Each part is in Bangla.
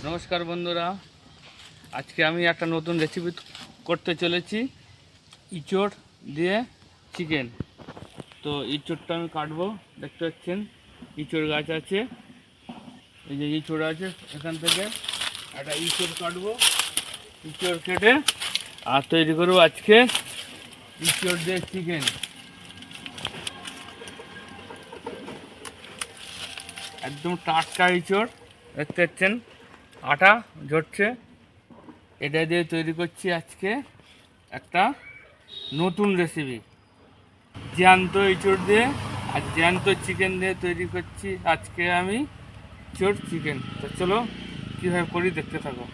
নমস্কার বন্ধুরা, আজকে আমি একটা নতুন রেসিপি করতে চলেছি ইঁচড় দিয়ে চিকেন। তো ইঁচড়টা আমি কাটবো, দেখতে পাচ্ছেন ইঁচড় গাছ আছে, এই যে ইঁচড় আছে, এখান থেকে একটা ইঁচড় কাটবো। ইঁচড় কেটে আর তৈরি করবো আজকে ইঁচড় দিয়ে চিকেন। একদম টাটকা ইঁচড়, দেখতে পাচ্ছেন আটা ঝরছে, এটা দিয়ে তৈরি করছি আজকে একটা নতুন রেসিপি। জ্যান্ত ইঁচড় দিয়ে আর জ্যান্ত চিকেন দিয়ে তৈরি করছি আজকে আমি ইঁচড় চিকেন। তো চলো কীভাবে করি দেখতে থাকো।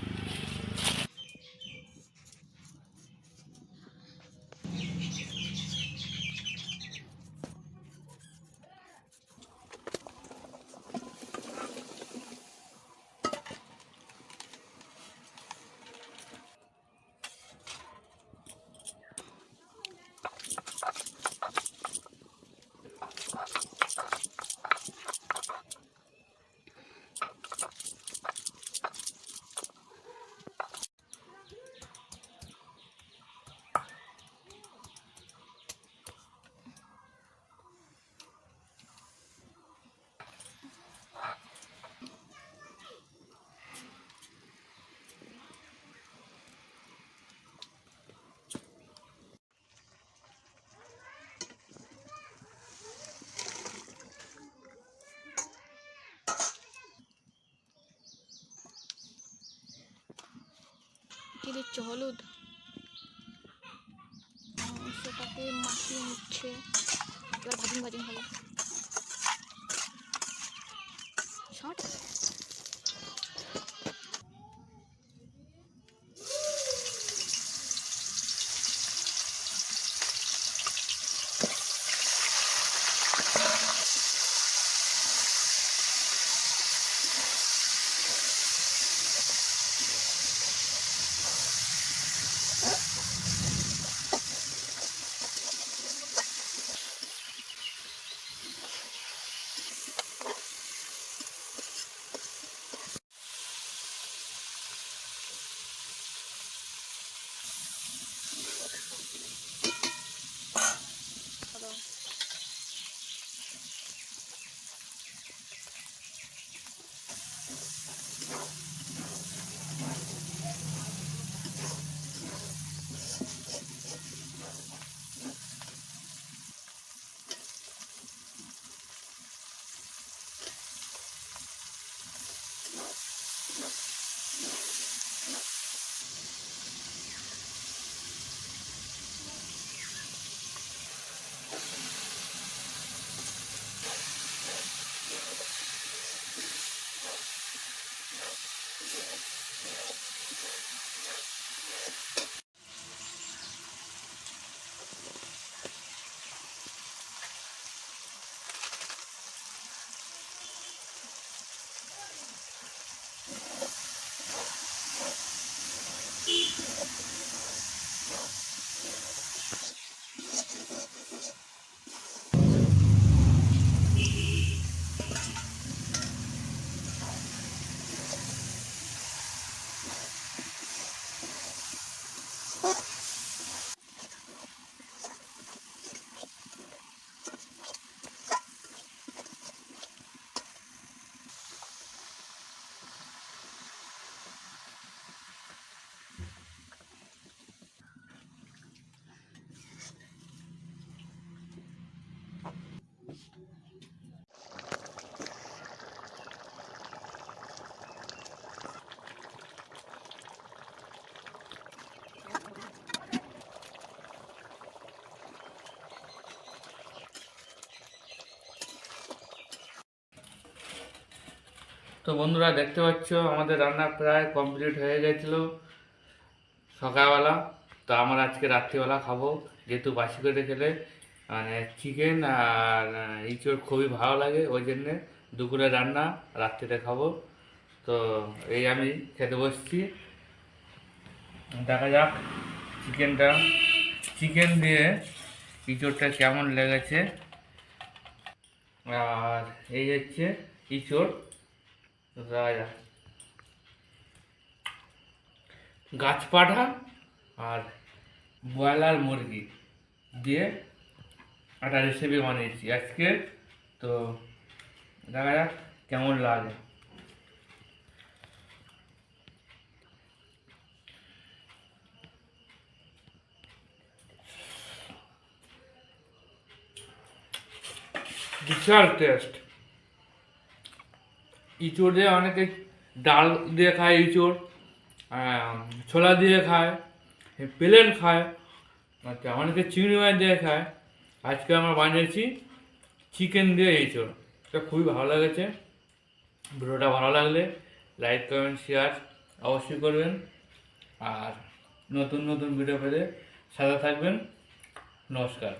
কি দিচ্ছে? হলুদ, সেটাকে মাখিয়ে নিচ্ছে। এবার ভাজিং ভাজিং হবে। শর্ট তো বন্ধুরা, দেখতে পাচ্ছ আমাদের রান্না প্রায় কমপ্লিট হয়ে গেছিলো সকালবেলা। তো আমরা আজকে রাত্রিবেলা খাবো, যেহেতু বাসি করে খেলে মানে চিকেন আর ইঁচড় খুবই ভালো লাগে, ওই জন্যে দুপুরে রান্না, রাত্রিতে খাবো। তো এই আমি খেতে বসছি, দেখা যাক চিকেন দিয়ে ইঁচড়টা কেমন লেগেছে। আর এই হচ্ছে ইঁচড় রাজা। গাছপাঠা আর ব্রয়লার মুরগি দিয়ে একটা রেসিপি বানিয়েছি আজকে। তো দেখা যাক কেমন লাগে। বিশাল টেস্ট। ইঁচড় দিয়ে অনেকে ডাল দিয়ে খায়, ইঁচড় ছোলা দিয়ে খায়, প্লেন খায়, আচ্ছা অনেকে চিংড়ি মাছ দিয়ে খায়। আজকে আমরা বানিয়েছি চিকেন দিয়ে ইঁচড়। এটা খুবই ভালো লেগেছে। ভিডিওটা ভালো লাগলে লাইক কমেন্ট শেয়ার অবশ্যই করবেন। আর নতুন নতুন ভিডিও পেতে সাথে থাকবেন। নমস্কার।